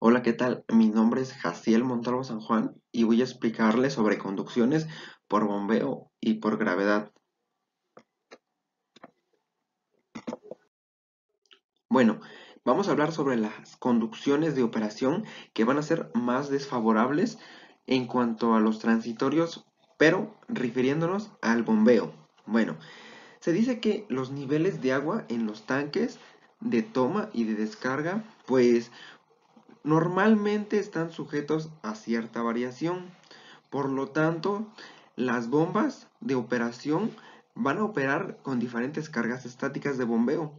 Hola, ¿qué tal? Mi nombre es Jaciel Montalvo San Juan y voy a explicarles sobre conducciones por bombeo y por gravedad. Bueno, vamos a hablar sobre las conducciones de operación que van a ser más desfavorables en cuanto a los transitorios, pero refiriéndonos al bombeo. Bueno, se dice que los niveles de agua en los tanques de toma y de descarga, pues normalmente están sujetos a cierta variación. Por lo tanto, las bombas de operación van a operar con diferentes cargas estáticas de bombeo.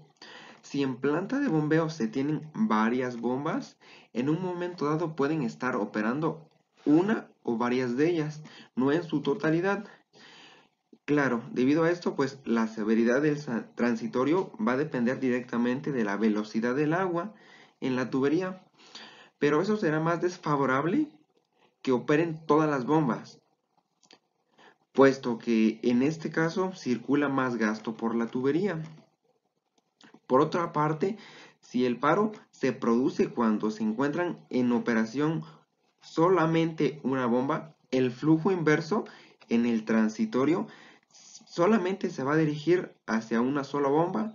Si en planta de bombeo se tienen varias bombas, en un momento dado pueden estar operando una o varias de ellas, no en su totalidad. Claro, debido a esto, pues la severidad del transitorio va a depender directamente de la velocidad del agua en la tubería, pero eso será más desfavorable que operen todas las bombas, puesto que en este caso circula más gasto por la tubería. Por otra parte, si el paro se produce cuando se encuentran en operación solamente una bomba, el flujo inverso en el transitorio solamente se va a dirigir hacia una sola bomba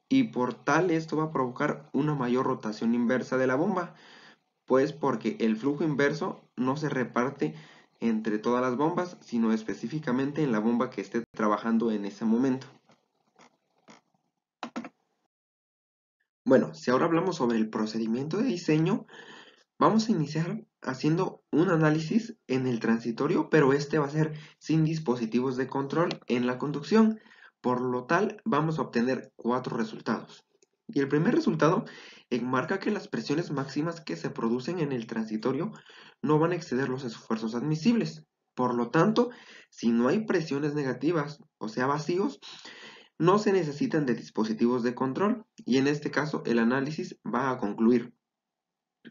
y por tal esto va a provocar una mayor rotación inversa de la bomba, pues porque el flujo inverso no se reparte entre todas las bombas, sino específicamente en la bomba que esté trabajando en ese momento. Bueno, si ahora hablamos sobre el procedimiento de diseño, vamos a iniciar haciendo un análisis en el transitorio, pero este va a ser sin dispositivos de control en la conducción. Por lo tal, vamos a obtener cuatro resultados. Y el primer resultado enmarca que las presiones máximas que se producen en el transitorio no van a exceder los esfuerzos admisibles. Por lo tanto, si no hay presiones negativas, o sea, vacíos, no se necesitan de dispositivos de control y en este caso el análisis va a concluir.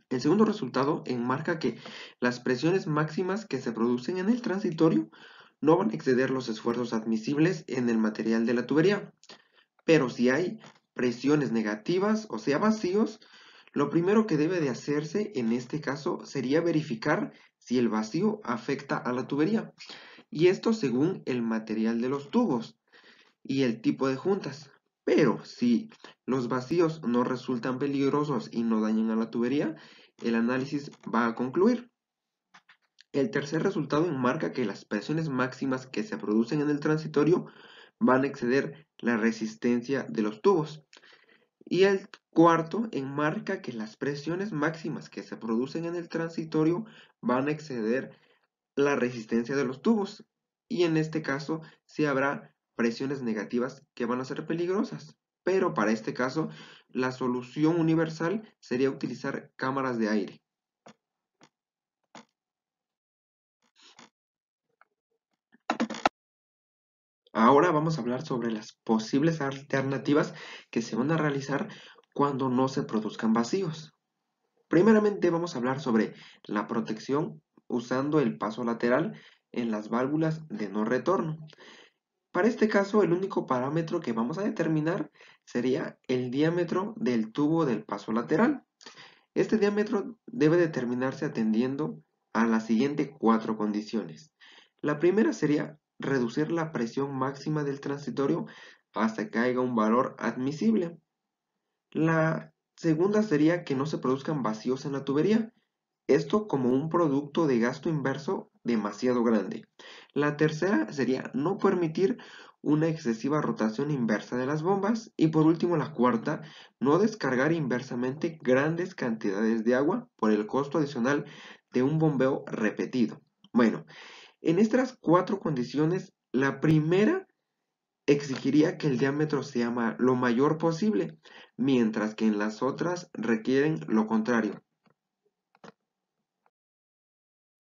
El segundo resultado enmarca que las presiones máximas que se producen en el transitorio no van a exceder los esfuerzos admisibles en el material de la tubería. Pero si hay presiones negativas, o sea, vacíos, lo primero que debe de hacerse en este caso sería verificar si el vacío afecta a la tubería. Y esto según el material de los tubos y el tipo de juntas. Pero si los vacíos no resultan peligrosos y no dañan a la tubería, el análisis va a concluir. El tercer resultado enmarca que las presiones máximas que se producen en el transitorio van a exceder la resistencia de los tubos. Y el cuarto enmarca que las presiones máximas que se producen en el transitorio van a exceder la resistencia de los tubos. Y en este caso sí habrá presiones negativas que van a ser peligrosas. Pero para este caso, la solución universal sería utilizar cámaras de aire. Ahora vamos a hablar sobre las posibles alternativas que se van a realizar cuando no se produzcan vacíos. Primeramente vamos a hablar sobre la protección usando el paso lateral en las válvulas de no retorno. Para este caso, el único parámetro que vamos a determinar sería el diámetro del tubo del paso lateral. Este diámetro debe determinarse atendiendo a las siguientes cuatro condiciones. La primera sería reducir la presión máxima del transitorio hasta que haya un valor admisible. La segunda sería que no se produzcan vacíos en la tubería. Esto como un producto de gasto inverso demasiado grande. La tercera sería no permitir una excesiva rotación inversa de las bombas. Y por último, la cuarta, no descargar inversamente grandes cantidades de agua por el costo adicional de un bombeo repetido. Bueno, en estas cuatro condiciones, la primera exigiría que el diámetro sea lo mayor posible, mientras que en las otras requieren lo contrario.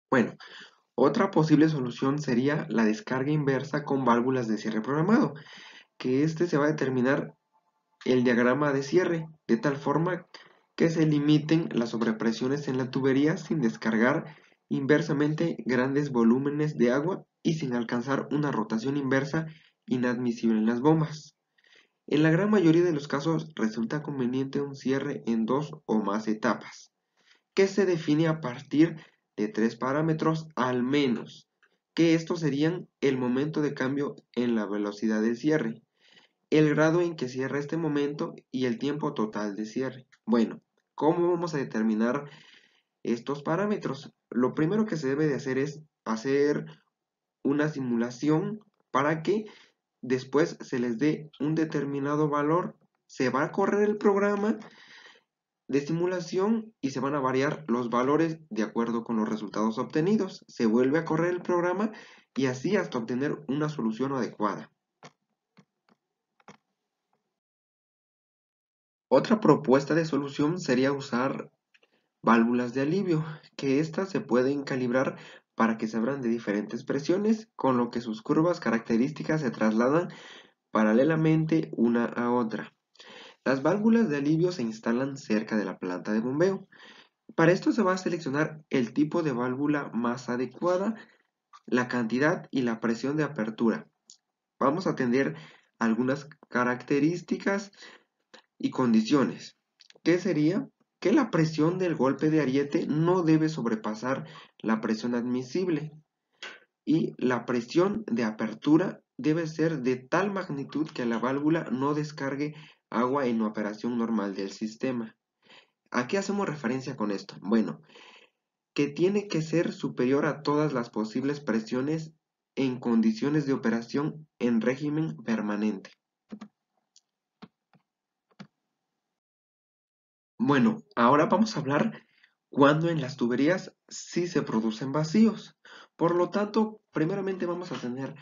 Bueno, otra posible solución sería la descarga inversa con válvulas de cierre programado, que este se va a determinar el diagrama de cierre, de tal forma que se limiten las sobrepresiones en la tubería sin descargar inversamente grandes volúmenes de agua y sin alcanzar una rotación inversa inadmisible en las bombas. En la gran mayoría de los casos resulta conveniente un cierre en dos o más etapas. que se define a partir de 3 parámetros al menos, que estos serían el momento de cambio en la velocidad de cierre, el grado en que cierra este momento y el tiempo total de cierre. Bueno, ¿cómo vamos a determinar estos parámetros? Lo primero que se debe de hacer es hacer una simulación para que después se les dé un determinado valor. Se va a correr el programa de simulación y se van a variar los valores de acuerdo con los resultados obtenidos. Se vuelve a correr el programa y así hasta obtener una solución adecuada. Otra propuesta de solución sería usar válvulas de alivio, que éstas se pueden calibrar para que se abran de diferentes presiones, con lo que sus curvas características se trasladan paralelamente una a otra. Las válvulas de alivio se instalan cerca de la planta de bombeo. Para esto se va a seleccionar el tipo de válvula más adecuada, la cantidad y la presión de apertura. Vamos a atender algunas características y condiciones, que sería que la presión del golpe de ariete no debe sobrepasar la presión admisible y la presión de apertura debe ser de tal magnitud que la válvula no descargue agua en la operación normal del sistema. ¿A qué hacemos referencia con esto? Bueno, que tiene que ser superior a todas las posibles presiones en condiciones de operación en régimen permanente. Bueno, ahora vamos a hablar cuando en las tuberías sí se producen vacíos. Por lo tanto, primeramente vamos a tener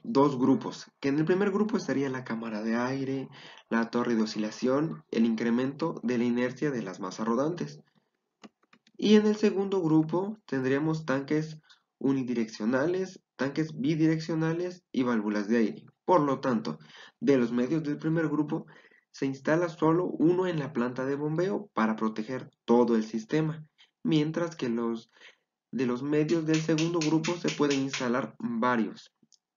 dos grupos, que en el primer grupo estaría la cámara de aire, la torre de oscilación, el incremento de la inercia de las masas rodantes. Y en el segundo grupo tendríamos tanques unidireccionales, tanques bidireccionales y válvulas de aire. Por lo tanto, de los medios del primer grupo se instala solo uno en la planta de bombeo para proteger todo el sistema, mientras que de los medios del segundo grupo se pueden instalar varios.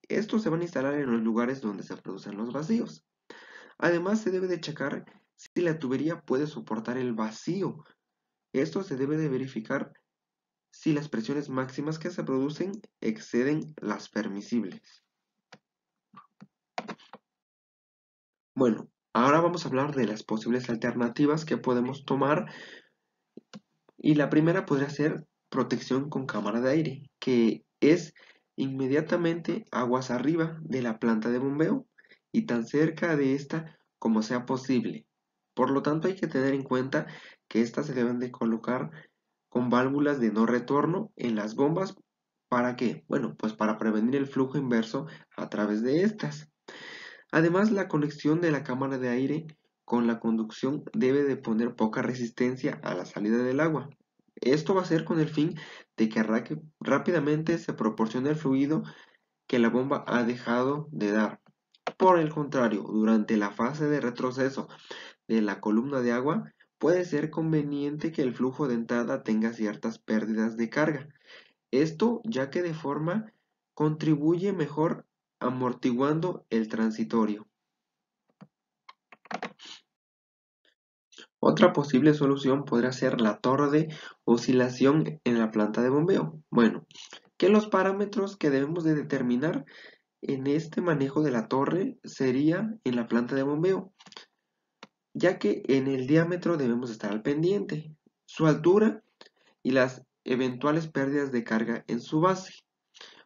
Estos se van a instalar en los lugares donde se producen los vacíos. Además, se debe de checar si la tubería puede soportar el vacío. Esto se debe de verificar si las presiones máximas que se producen exceden las permisibles. Bueno, ahora vamos a hablar de las posibles alternativas que podemos tomar y la primera podría ser protección con cámara de aire, que es inmediatamente aguas arriba de la planta de bombeo y tan cerca de esta como sea posible. Por lo tanto, hay que tener en cuenta que estas se deben de colocar con válvulas de no retorno en las bombas. ¿Para qué? Bueno, pues para prevenir el flujo inverso a través de estas. Además, la conexión de la cámara de aire con la conducción debe de poner poca resistencia a la salida del agua. Esto va a ser con el fin de que rápidamente se proporcione el fluido que la bomba ha dejado de dar. Por el contrario, durante la fase de retroceso de la columna de agua, puede ser conveniente que el flujo de entrada tenga ciertas pérdidas de carga. Esto ya que de forma contribuye mejor amortiguando el transitorio. Otra posible solución podría ser la torre de oscilación en la planta de bombeo. Bueno, que los parámetros que debemos de determinar en este manejo de la torre sería en la planta de bombeo, ya que en el diámetro debemos estar al pendiente, su altura y las eventuales pérdidas de carga en su base.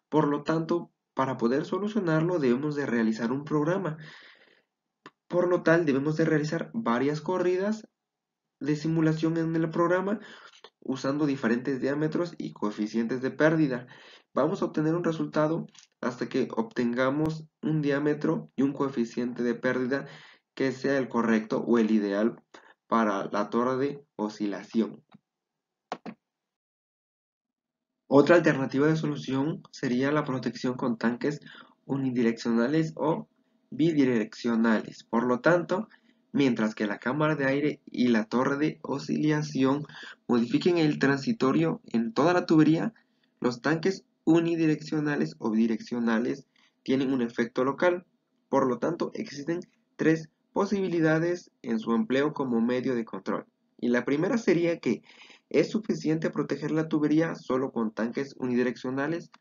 Por lo tanto, para poder solucionarlo debemos de realizar un programa. Por lo tal, debemos de realizar varias corridas de simulación en el programa usando diferentes diámetros y coeficientes de pérdida. Vamos a obtener un resultado hasta que obtengamos un diámetro y un coeficiente de pérdida que sea el correcto o el ideal para la torre de oscilación. Otra alternativa de solución sería la protección con tanques unidireccionales o bidireccionales. Por lo tanto, mientras que la cámara de aire y la torre de oscilación modifiquen el transitorio en toda la tubería, los tanques unidireccionales o bidireccionales tienen un efecto local. Por lo tanto, existen tres posibilidades en su empleo como medio de control. Y la primera sería que Es suficiente proteger la tubería solo con tanques unidireccionales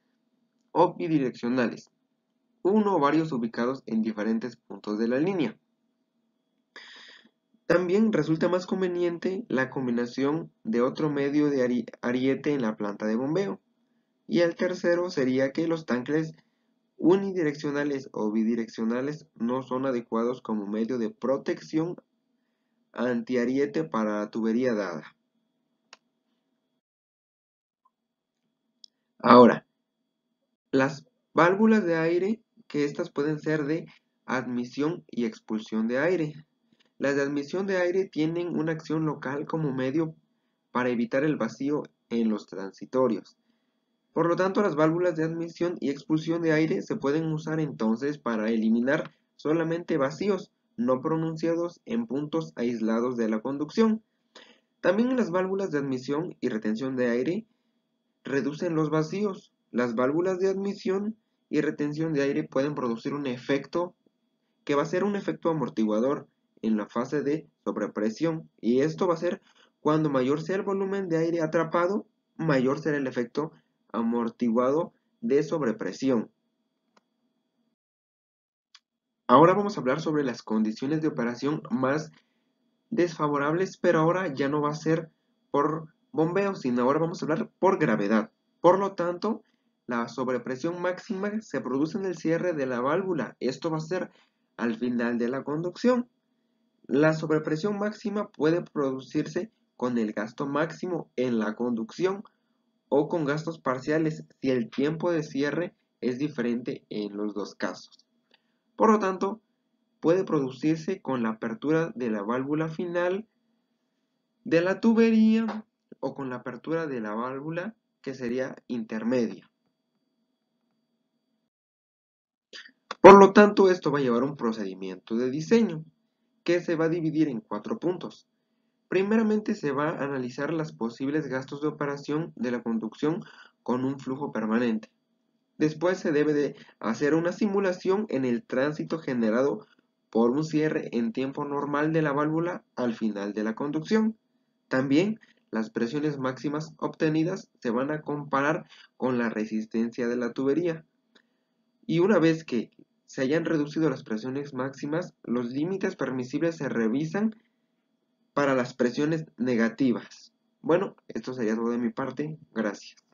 o bidireccionales, uno o varios ubicados en diferentes puntos de la línea. También resulta más conveniente la combinación de otro medio de ariete en la planta de bombeo. Y el tercero sería que los tanques unidireccionales o bidireccionales no son adecuados como medio de protección antiariete para la tubería dada. Ahora, las válvulas de aire, que estas pueden ser de admisión y expulsión de aire. Las de admisión de aire tienen una acción local como medio para evitar el vacío en los transitorios. Por lo tanto, las válvulas de admisión y expulsión de aire se pueden usar entonces para eliminar solamente vacíos no pronunciados en puntos aislados de la conducción. También las válvulas de admisión y retención de aire reducen los vacíos. Las válvulas de admisión y retención de aire pueden producir un efecto que va a ser un efecto amortiguador en la fase de sobrepresión, y esto va a ser cuando mayor sea el volumen de aire atrapado, mayor será el efecto amortiguado de sobrepresión. Ahora vamos a hablar sobre las condiciones de operación más desfavorables, pero ahora ya no va a ser por bombeo, sino ahora vamos a hablar por gravedad. Por lo tanto, la sobrepresión máxima se produce en el cierre de la válvula. Esto va a ser al final de la conducción. La sobrepresión máxima puede producirse con el gasto máximo en la conducción o con gastos parciales si el tiempo de cierre es diferente en los dos casos. Por lo tanto, puede producirse con la apertura de la válvula final de la tubería o con la apertura de la válvula que sería intermedia. Por lo tanto, esto va a llevar un procedimiento de diseño que se va a dividir en 4 puntos. Primeramente se va a analizar los posibles gastos de operación de la conducción con un flujo permanente. Después se debe de hacer una simulación en el tránsito generado por un cierre en tiempo normal de la válvula al final de la conducción. También las presiones máximas obtenidas se van a comparar con la resistencia de la tubería. Y una vez que se hayan reducido las presiones máximas, los límites permisibles se revisan para las presiones negativas. Bueno, esto sería todo de mi parte. Gracias.